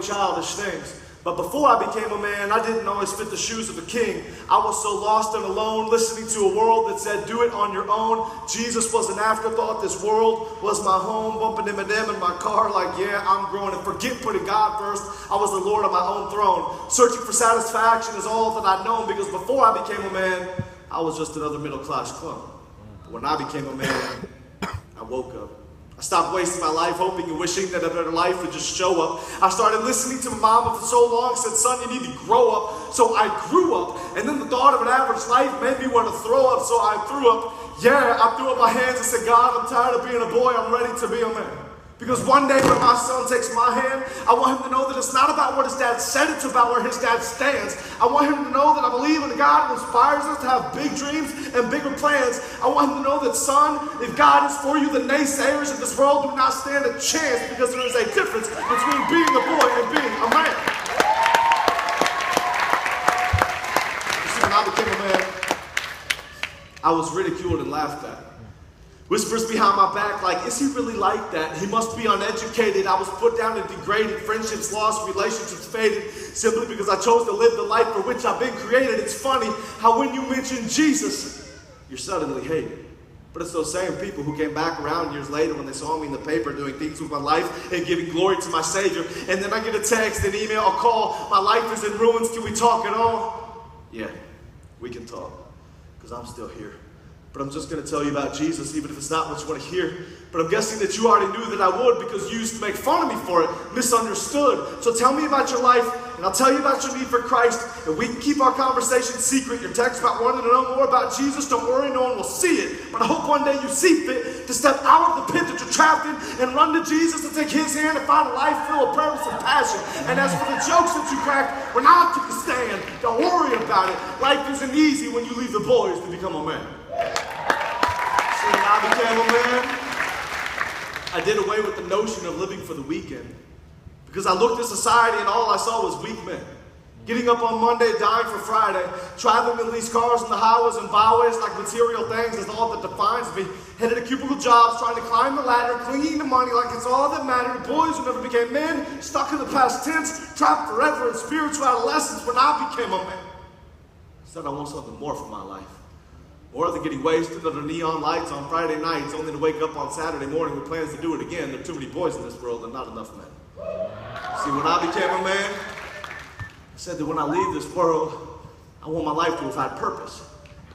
childish things. But before I became a man, I didn't always fit the shoes of a king. I was so lost and alone, listening to a world that said, do it on your own. Jesus was an afterthought. This world was my home. Bumping Eminem in my car like, yeah, I'm growing. And forget putting God first. I was the Lord on my own throne. Searching for satisfaction is all that I'd known, because before I became a man, I was just another middle-class clone. But when I became a man, I woke up. I stopped wasting my life hoping and wishing that a better life would just show up. I started listening to my mama for so long, said, son, you need to grow up. So I grew up, and then the thought of an average life made me want to throw up, so I threw up. Yeah, I threw up my hands and said, God, I'm tired of being a boy, I'm ready to be a man. Because one day when my son takes my hand, I want him to know that it's not about what his dad said, it's about where his dad stands. I want him to know that I believe in a God who inspires us to have big dreams and bigger plans. I want him to know that, son, if God is for you, the naysayers of this world do not stand a chance, because there is a difference between being a boy and being a man. You see, when I became a man, I was ridiculed and laughed at. Whispers behind my back like, is he really like that? He must be uneducated. I was put down and degraded. Friendships lost, relationships faded, simply because I chose to live the life for which I've been created. It's funny how when you mention Jesus, you're suddenly hated. But it's those same people who came back around years later when they saw me in the paper doing things with my life and giving glory to my Savior. And then I get a text, an email, a call. My life is in ruins. Can we talk at all? Yeah, we can talk, because I'm still here. But I'm just going to tell you about Jesus, even if it's not what you want to hear. But I'm guessing that you already knew that I would, because you used to make fun of me for it, misunderstood. So tell me about your life, and I'll tell you about your need for Christ, and we can keep our conversation secret. Your text about wanting to know more about Jesus, don't worry, no one will see it. But I hope one day you see fit to step out of the pit that you're trapped in and run to Jesus and take his hand and find a life filled with purpose and passion. And as for the jokes that you cracked, when I took a stand, don't worry about it. Life isn't easy when you leave the boys to become a man. So when I became a man, I did away with the notion of living for the weekend, because I looked at society and all I saw was weak men. Getting up on Monday, dying for Friday, traveling in these cars on the highways and byways like material things is all that defines me. Headed to cubicle jobs, trying to climb the ladder, clinging to money like it's all that mattered. Boys who never became men, stuck in the past tense, trapped forever in spiritual adolescence. When I became a man, I said I want something more for my life. More than getting wasted under neon lights on Friday nights, only to wake up on Saturday morning with plans to do it again. There are too many boys in this world and not enough men. See, when I became a man, I said that when I leave this world, I want my life to have had purpose.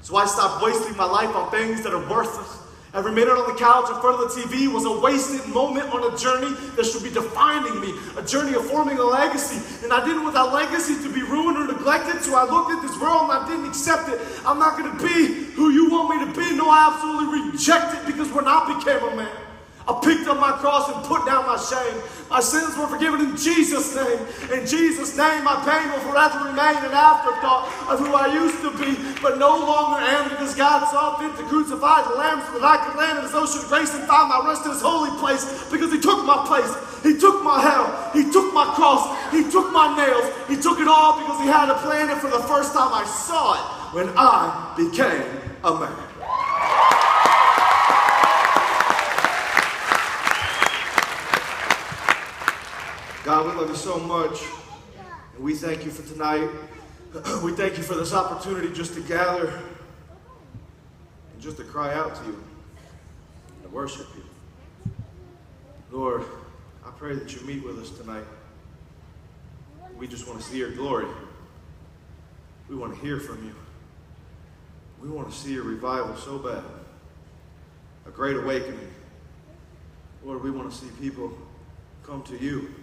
So I stopped wasting my life on things that are worthless. Every minute on the couch in front of the TV was a wasted moment on a journey that should be defining me, a journey of forming a legacy. And I didn't want that legacy to be ruined or neglected, so I looked at this world and I didn't accept it. I'm not going to be who you want me to be. No, I absolutely reject it, because when I became a man, I picked up my cross and put down my shame. My sins were forgiven in Jesus' name. In Jesus' name, my pain will forever remain an afterthought of who I used to be, but no longer am, because God saw fit to crucify the Lamb so that I could land in his ocean of grace and find my rest in his holy place, because he took my place. He took my hell. He took my cross. He took my nails. He took it all because he had a plan, and for the first time I saw it when I became a man. God, we love you so much, and we thank you for tonight. We thank you for this opportunity just to gather and just to cry out to you and to worship you. Lord, I pray that you meet with us tonight. We just want to see your glory. We want to hear from you. We want to see your revival so bad. A great awakening. Lord, we want to see people come to you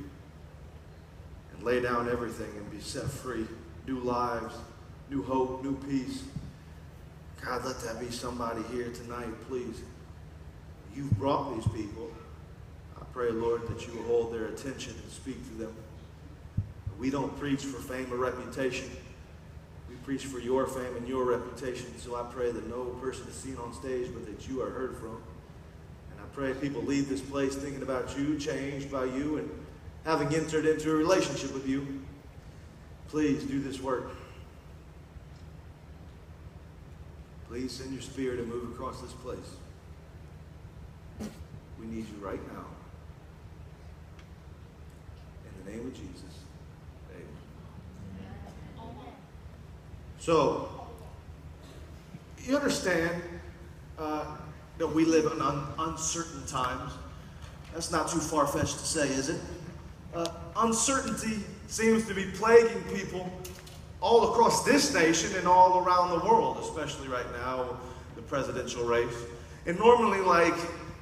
and lay down everything and be set free. New lives, new hope, new peace. God, let that be somebody here tonight, please. You've brought these people. I pray, Lord, that you will hold their attention and speak to them. We don't preach for fame or reputation. We preach for your fame and your reputation. So I pray that no person is seen on stage, but that you are heard from. And I pray people leave this place thinking about you, changed by you, and having entered into a relationship with you. Please do this work. Please send your spirit and move across this place. We need you right now. In the name of Jesus. So, you understand that we live in uncertain times. That's not too far-fetched to say, is it? Uncertainty seems to be plaguing people all across this nation and all around the world, especially right now, the presidential race. And normally, like,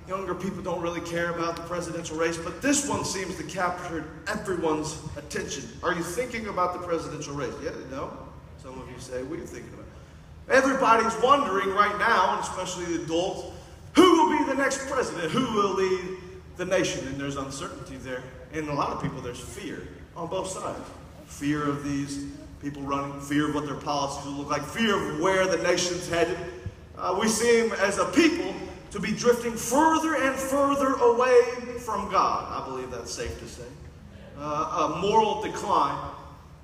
younger people don't really care about the presidential race, but this one seems to capture everyone's attention. Are you thinking about the presidential race? Yeah, no? Some of you say, what are you thinking about? Everybody's wondering right now, and especially the adults, who will be the next president? Who will lead the nation? And there's uncertainty there. And a lot of people, there's fear on both sides. Fear of these people running, fear of what their policies will look like, fear of where the nation's headed. We seem as a people to be drifting further and further away from God. I believe that's safe to say. A moral decline.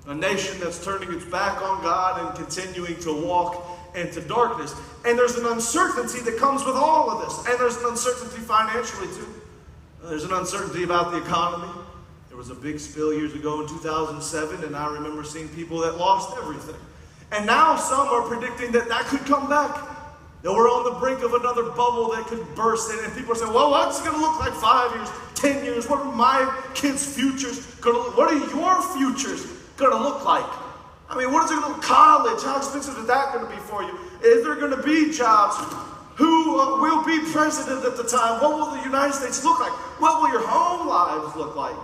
A nation that's turning its back on God and continuing to walk into darkness. And there's an uncertainty that comes with all of this. And there's an uncertainty financially too. There's an uncertainty about the economy. There was a big spill years ago in 2007, and I remember seeing people that lost everything. And now some are predicting that that could come back. That we're on the brink of another bubble that could burst in, and people are saying, well, what's it going to look like 5 years, 10 years? What are my kids' futures going to look? What are your futures going to look like? I mean, what is it going to look like? College? How expensive is that going to be for you? Is there going to be jobs? Who will be president at the time? What will the United States look like? What will your home lives look like?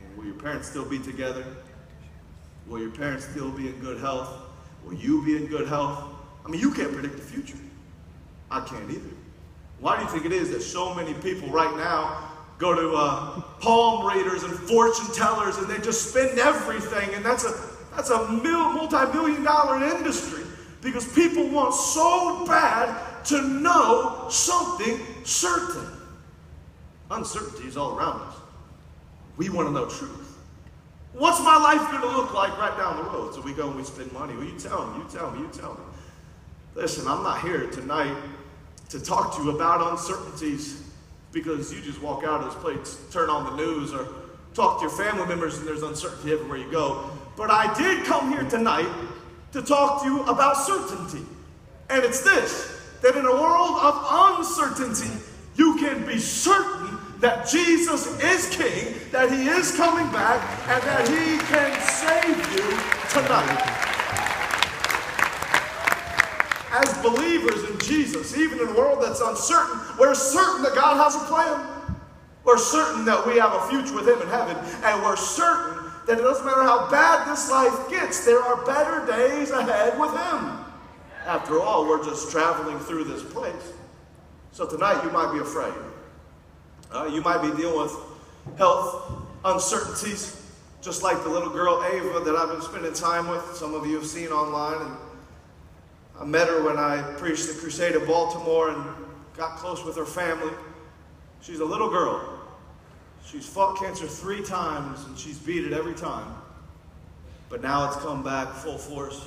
And will your parents still be together? Will your parents still be in good health? Will you be in good health? I mean, you can't predict the future. I can't either. Why do you think it is that so many people right now go to palm readers and fortune tellers and they just spend everything? And that's a multi-million-dollar industry because people want so bad to know something certain. Uncertainty is all around us. We want to know truth. What's my life going to look like right down the road? So we go and we spend money. Well, you tell me, you tell me, you tell me. Listen, I'm not here tonight to talk to you about uncertainties because you just walk out of this place, turn on the news, or talk to your family members and there's uncertainty everywhere you go. But I did come here tonight to talk to you about certainty. And it's this, that in a world of uncertainty, you can be certain that Jesus is King, that He is coming back, and that He can save you tonight. As believers in Jesus, even in a world that's uncertain, we're certain that God has a plan. We're certain that we have a future with Him in heaven. And we're certain that it doesn't matter how bad this life gets, there are better days ahead with Him. After all, we're just traveling through this place. So tonight you might be afraid. You might be dealing with health uncertainties, just like the little girl Ava that I've been spending time with. Some of you have seen online. And I met her when I preached the crusade of Baltimore and got close with her family. She's a little girl. She's fought cancer 3 times and she's beat it every time. But now it's come back full force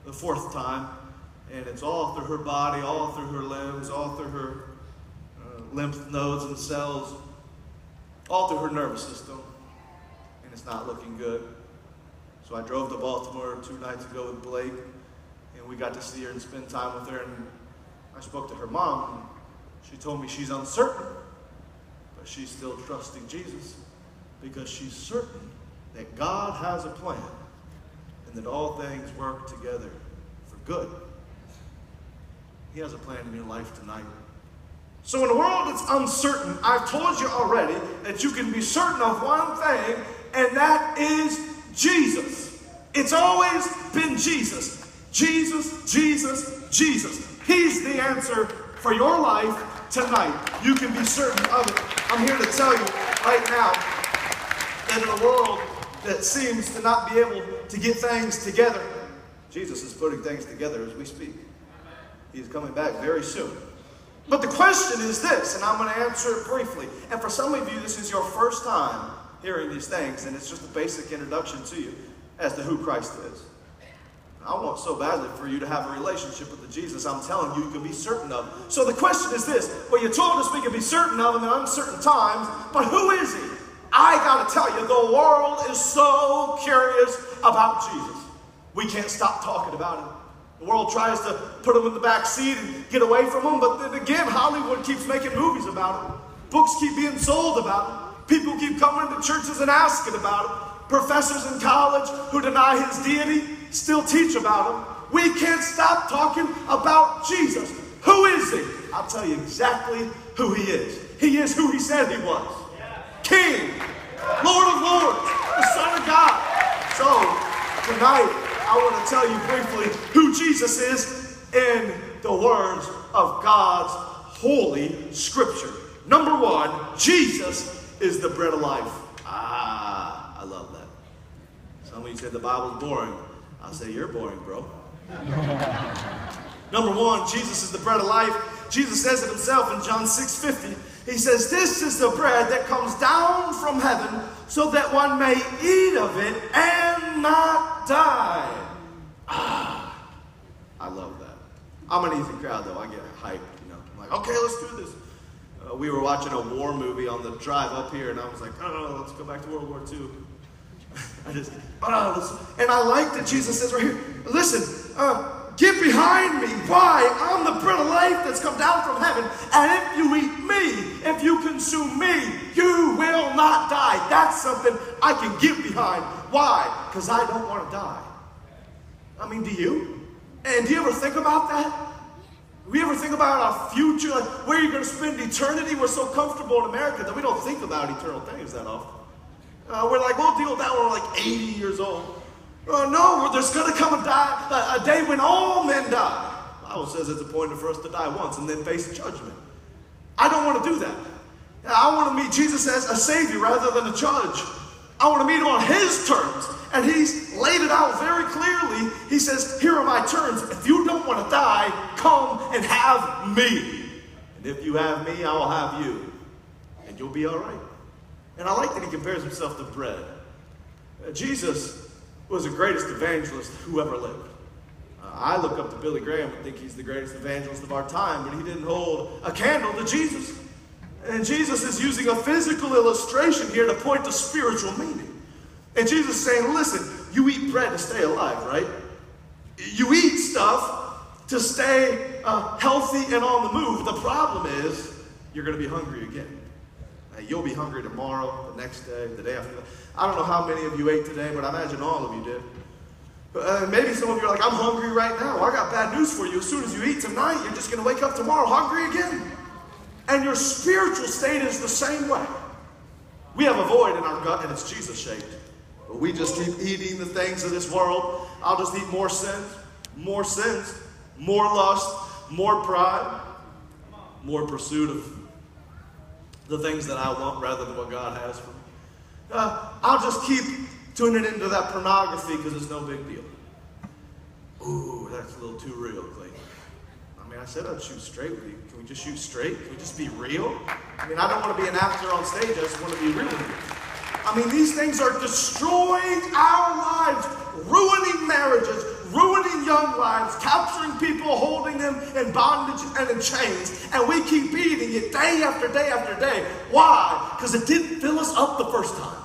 the 4th time. And it's all through her body, all through her limbs, all through her lymph nodes and cells, all through her nervous system. And it's not looking good. So I drove to Baltimore 2 nights ago with Blake. And we got to see her and spend time with her, and I spoke to her mom, and she told me she's uncertain, but she's still trusting Jesus because she's certain that God has a plan and that all things work together for good. He has a plan in your life tonight. So in a world that's uncertain, I've told you already that you can be certain of one thing, and that is Jesus. It's always been Jesus. Jesus, Jesus, Jesus. He's the answer for your life tonight. You can be certain of it. I'm here to tell you right now that in a world that seems to not be able to get things together, Jesus is putting things together as we speak. He's coming back very soon. But the question is this, and I'm going to answer it briefly. And for some of you, this is your first time hearing these things, and it's just a basic introduction to you as to who Christ is. I want so badly for you to have a relationship with the Jesus I'm telling you can be certain of. So the question is this. Well, you told us we can be certain of him in uncertain times, but who is he? I got to tell you, the world is so curious about Jesus. We can't stop talking about him. The world tries to put him in the back seat and get away from him, but then again, Hollywood keeps making movies about him. Books keep being sold about him. People keep coming to churches and asking about him. Professors in college who deny his deity still teach about him. We can't stop talking about Jesus. Who is he? I'll tell you exactly who he is. He is who he said he was. King, Lord of Lords, the Son of God. So, tonight, I want to tell you briefly who Jesus is in the words of God's holy scripture. Number one, Jesus is the bread of life. I love that. Some of you said the Bible's boring. I'll say you're boring, bro. Number one, Jesus is the bread of life. Jesus says it himself in John 6:50. He says, this is the bread that comes down from heaven so that one may eat of it and not die. I love that. I'm an easy crowd, though. I get hyped, I'm like, okay, let's do this. We were watching a war movie on the drive up here, and I was like, oh, let's go back to World War II. And I like that Jesus says right here, listen, get behind me. Why? I'm the bread of life that's come down from heaven. And if you eat me, if you consume me, you will not die. That's something I can get behind. Why? Because I don't want to die. I mean, do you? And do you ever think about that? We ever think about our future, like where you're going to spend eternity? We're so comfortable in America that we don't think about eternal things that often. We're like, we'll deal with that when we're like 80 years old. No, there's going to come a day when all men die. The Bible says it's appointed for us to die once and then face judgment. I don't want to do that. I want to meet Jesus as a Savior rather than a judge. I want to meet him on his terms. And he's laid it out very clearly. He says, here are my terms. If you don't want to die, come and have me. And if you have me, I will have you. And you'll be all right. And I like that he compares himself to bread. Jesus was the greatest evangelist who ever lived. I look up to Billy Graham and think he's the greatest evangelist of our time, but he didn't hold a candle to Jesus. And Jesus is using a physical illustration here to point to spiritual meaning. And Jesus is saying, listen, you eat bread to stay alive, right? You eat stuff to stay healthy and on the move. The problem is you're going to be hungry again. You'll be hungry tomorrow, the next day, the day after that. I don't know how many of you ate today, but I imagine all of you did. Maybe some of you are like, I'm hungry right now. Well, I got bad news for you. As soon as you eat tonight, you're just going to wake up tomorrow hungry again. And your spiritual state is the same way. We have a void in our gut, and it's Jesus-shaped. But we just keep eating the things of this world. I'll just eat more sins, more lust, more pride, more pursuit of the things that I want rather than what God has for me. I'll just keep tuning into that pornography because it's no big deal. Ooh, that's a little too real, Clayton. I mean, I said I'd shoot straight with you. Can we just shoot straight? Can we just be real? I mean, I don't want to be an actor on stage. I just want to be real with you. I mean, these things are destroying our lives, ruining marriages, ruining young lives, capturing people, holding them in bondage and in chains, and we keep eating it day after day after day. Why? Because it didn't fill us up the first time.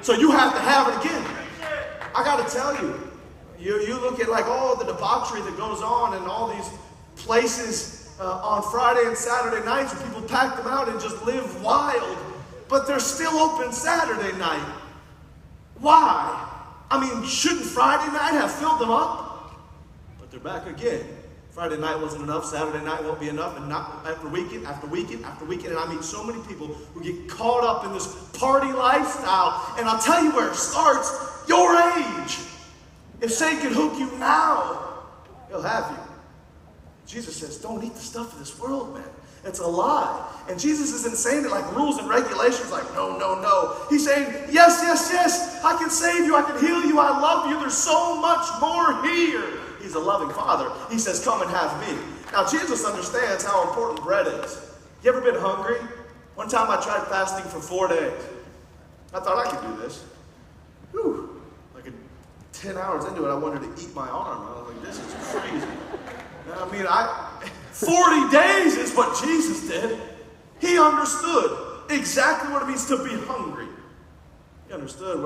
So you have to have it again. I got to tell you, you look at like all the debauchery that goes on in all these places on Friday and Saturday nights where people pack them out and just live wild, but they're still open Saturday night. Why? I mean, shouldn't Friday night have filled them up? But they're back again. Friday night wasn't enough. Saturday night won't be enough. And not after weekend, after weekend, after weekend. And I meet so many people who get caught up in this party lifestyle. And I'll tell you where it starts. Your age. If Satan can hook you now, he'll have you. Jesus says, don't eat the stuff of this world, man. It's a lie. And Jesus isn't saying it like rules and regulations, like no, no, no. He's saying, yes, yes, yes, I can save you, I can heal you, I love you. There's so much more here. He's a loving Father. He says, come and have me. Now, Jesus understands how important bread is. You ever been hungry? One time I tried fasting for 4 days. I thought I could do this. Whew. Like 10 hours into it, I wanted to eat my arm. I was like, this is crazy. I mean, 40 days is what Jesus did. He understood exactly what it means to be hungry. He understood what